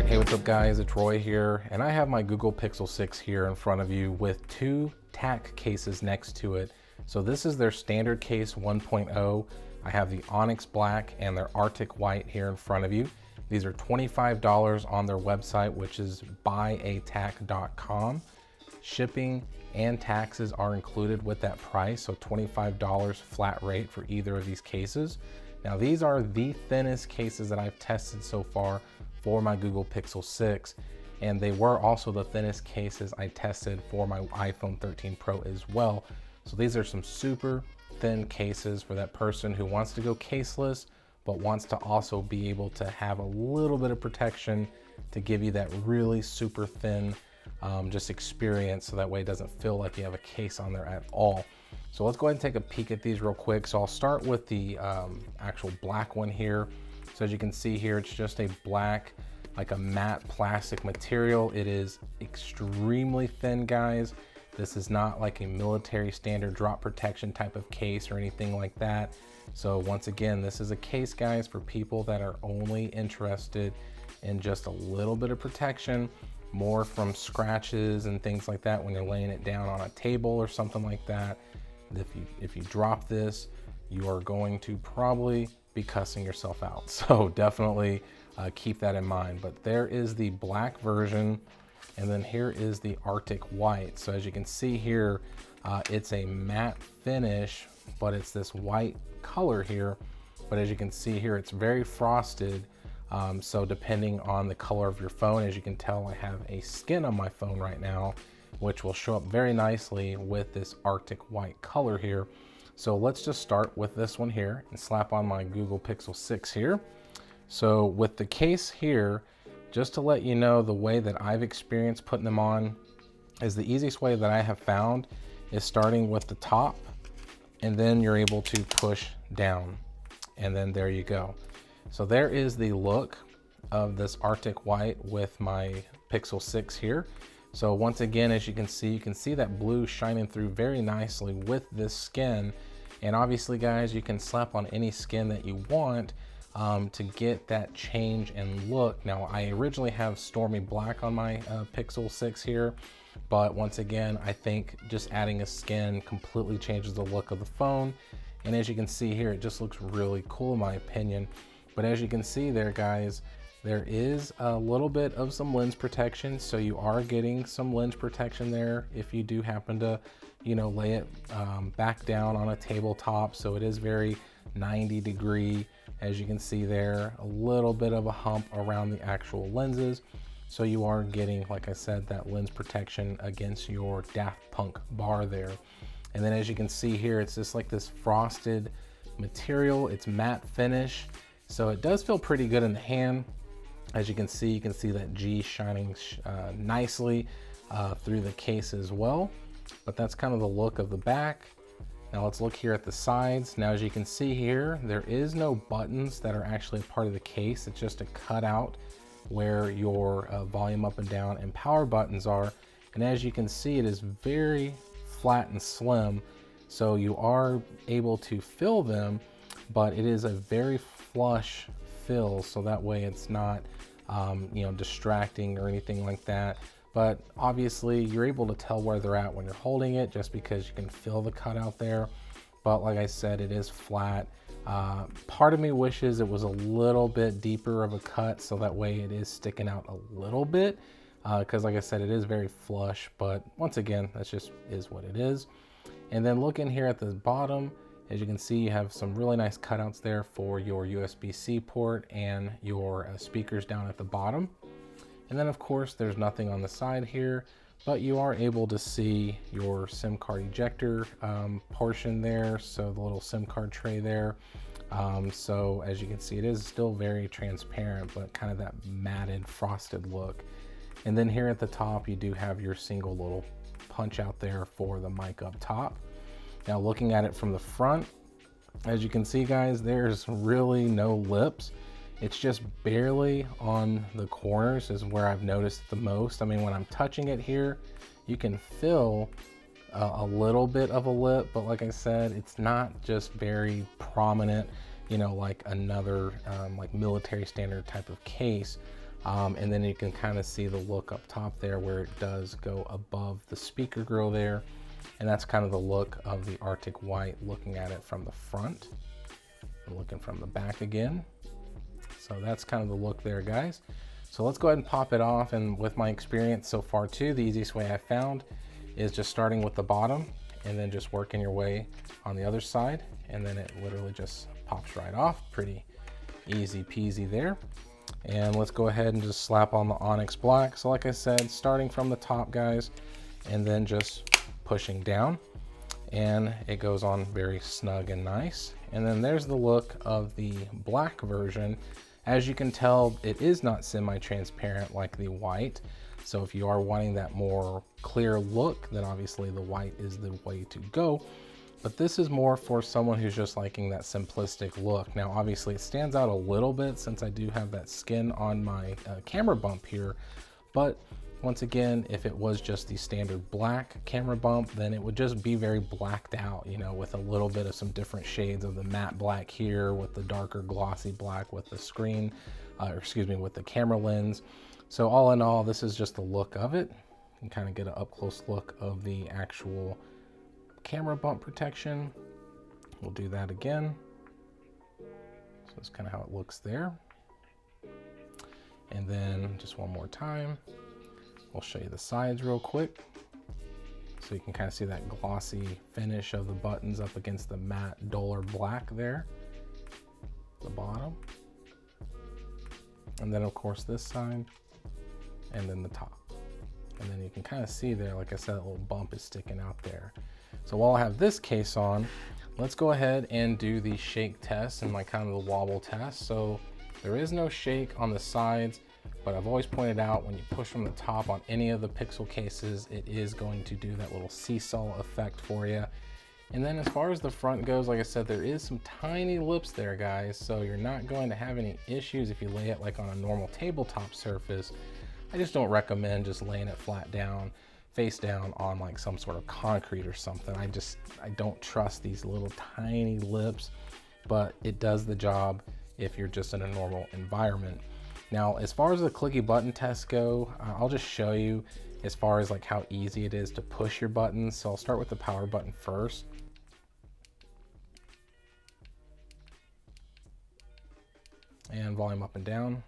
right, hey, what's up guys, it's Roy here, and I have my Google Pixel 6 here in front of you with two tack cases next to it. So this is their standard case 1.0. I have the Onyx Black and their Arctic White here in front of you. These are $25 on their website, which is buyatack.com. Shipping and taxes are included with that price, so $25 flat rate for either of these cases. Now these are the thinnest cases that I've tested so far for my Google Pixel 6, and they were also the thinnest cases I tested for my iPhone 13 Pro as well. So these are some super thin cases for that person who wants to go caseless but wants to also be able to have a little bit of protection to give you that really super thin just experience, so that way it doesn't feel like you have a case on there at all. So let's go ahead and take a peek at these real quick. So I'll start with the actual black one here. So as you can see here, it's just a black, like a matte plastic material. It is extremely thin, guys. This is not like a military standard drop protection type of case or anything like that. So once again, this is a case, guys, for people that are only interested in just a little bit of protection, more from scratches and things like that when you're laying it down on a table or something like that. If you drop this, you are going to probably be cussing yourself out. So definitely keep that in mind. But there is the black version, and then here is the Arctic White. So as you can see here, it's a matte finish, but it's this white color here. But as you can see here, it's very frosted. So depending on the color of your phone, as you can tell, I have a skin on my phone right now, which will show up very nicely with this Arctic White color here. So let's just start with this one here and slap on my Google Pixel 6 here. So with the case here, just to let you know, the way that I've experienced putting them on is the easiest way that I have found is starting with the top, and then you're able to push down, and then there you go. So there is the look of this Arctic White with my Pixel 6 here. So once again, as you can see that blue shining through very nicely with this skin. And obviously, guys, you can slap on any skin that you want to get that change in look. Now, I originally have Stormy Black on my Pixel 6 here, but once again, I think just adding a skin completely changes the look of the phone. And as you can see here, it just looks really cool in my opinion. But as you can see there, guys, there is a little bit of some lens protection. So you are getting some lens protection there if you do happen to, you know, lay it back down on a tabletop. So it is very 90 degree, as you can see there, a little bit of a hump around the actual lenses. So you are getting, like I said, that lens protection against your Daft Punk bar there. And then as you can see here, it's just like this frosted material. It's matte finish. So it does feel pretty good in the hand. As you can see that G shining nicely through the case as well. But that's kind of the look of the back. Now let's look here at the sides. Now as you can see here, there is no buttons that are actually part of the case. It's just a cutout where your volume up and down and power buttons are. And as you can see, it is very flat and slim. So you are able to fill them, but it is a very flush fill, so that way it's not you know, distracting or anything like that. But obviously you're able to tell where they're at when you're holding it, just because you can feel the cutout there. But like I said, it is flat. Part of me wishes it was a little bit deeper of a cut, so that way it is sticking out a little bit, because like I said, it is very flush. But once again, that's just is what it is. And then looking here at the bottom, as you can see, you have some really nice cutouts there for your USB-C port and your speakers down at the bottom. And then of course, there's nothing on the side here, but you are able to see your SIM card ejector portion there. So the little SIM card tray there. So as you can see, it is still very transparent, but kind of that matted frosted look. And then here at the top, you do have your single little punch out there for the mic up top. Now looking at it from the front, as you can see, guys, there's really no lips. It's just barely on the corners is where I've noticed the most. I mean, when I'm touching it here, you can feel a little bit of a lip, but like I said, it's not just very prominent, you know, like another like military standard type of case. And then you can kind of see the look up top there where it does go above the speaker grill there. And that's kind of the look of the Arctic White, looking at it from the front and looking from the back again. So that's kind of the look there, guys. So let's go ahead and pop it off. And with my experience so far too, the easiest way I found is just starting with the bottom and then just working your way on the other side. And then it literally just pops right off. Pretty easy peasy there. And let's go ahead and just slap on the Onyx Black. So like I said, starting from the top, guys, and then just pushing down, and it goes on very snug and nice. And then there's the look of the black version. As you can tell, it is not semi-transparent like the white. So if you are wanting that more clear look, then obviously the white is the way to go. But this is more for someone who's just liking that simplistic look. Now, obviously it stands out a little bit since I do have that skin on my camera bump here. But once again, if it was just the standard black camera bump, then it would just be very blacked out, you know, with a little bit of some different shades of the matte black here, with the darker glossy black with the screen, with the camera lens. So all in all, this is just the look of it. You can kind of get an up close look of the actual camera bump protection. We'll do that again. So that's kind of how it looks there. And then just one more time, we'll show you the sides real quick. So you can kind of see that glossy finish of the buttons up against the matte duller black there, the bottom. And then of course this side, and then the top. And then you can kind of see there, like I said, that little bump is sticking out there. So while I have this case on, let's go ahead and do the shake test and my kind of the wobble test. So there is no shake on the sides, but I've always pointed out when you push from the top on any of the Pixel cases, it is going to do that little seesaw effect for you. And then as far as the front goes, like I said, there is some tiny lips there, guys. So you're not going to have any issues if you lay it like on a normal tabletop surface. I just don't recommend just laying it flat down, face down on like some sort of concrete or something. I don't trust these little tiny lips, but it does the job if you're just in a normal environment. Now, as far as the clicky button tests go, I'll just show you as far as like how easy it is to push your buttons. So I'll start with the power button first. And volume up and down.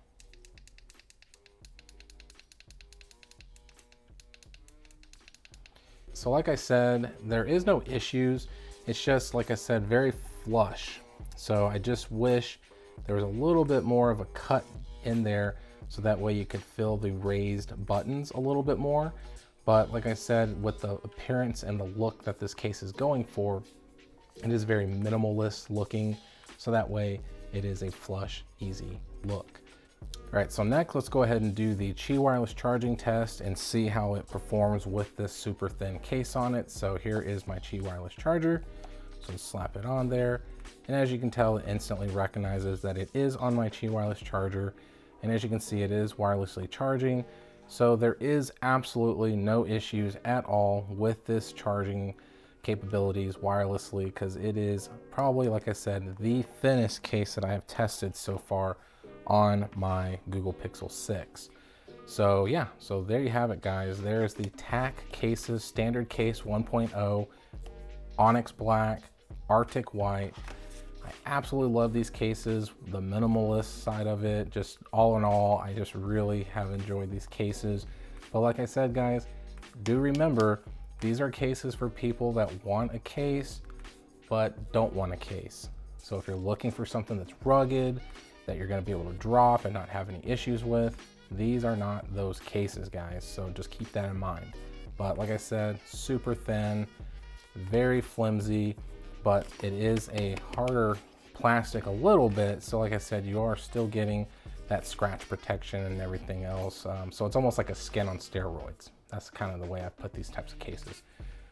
So like I said, there is no issues. It's just, like I said, very flush. So I just wish there was a little bit more of a cut in there so that way you could feel the raised buttons a little bit more. But like I said, with the appearance and the look that this case is going for, it is very minimalist looking. So that way it is a flush, easy look. All right, so next let's go ahead and do the Qi wireless charging test and see how it performs with this super thin case on it. So here is my Qi wireless charger. So slap it on there. And as you can tell, it instantly recognizes that it is on my Qi wireless charger. And as you can see, it is wirelessly charging. So there is absolutely no issues at all with this charging capabilities wirelessly, because it is probably, like I said, the thinnest case that I have tested so far on my Google Pixel 6. So yeah, so there you have it, guys. There's the TAC cases, standard case 1.0, Onyx Black, Arctic White. I absolutely love these cases, the minimalist side of it. Just all in all, I just really have enjoyed these cases. But like I said, guys, do remember, these are cases for people that want a case, but don't want a case. So if you're looking for something that's rugged, that you're gonna be able to drop and not have any issues with, these are not those cases, guys. So just keep that in mind. But like I said, super thin, very flimsy, but it is a harder plastic a little bit. So like I said, you are still getting that scratch protection and everything else. So it's almost like a skin on steroids. That's kind of the way I put these types of cases.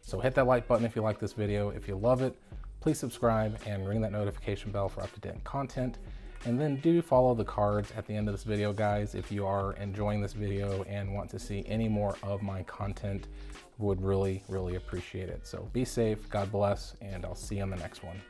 So hit that like button if you like this video. If you love it, please subscribe and ring that notification bell for up-to-date content. And then do follow the cards at the end of this video, guys. If you are enjoying this video and want to see any more of my content, would really, really appreciate it. So be safe, God bless, and I'll see you on the next one.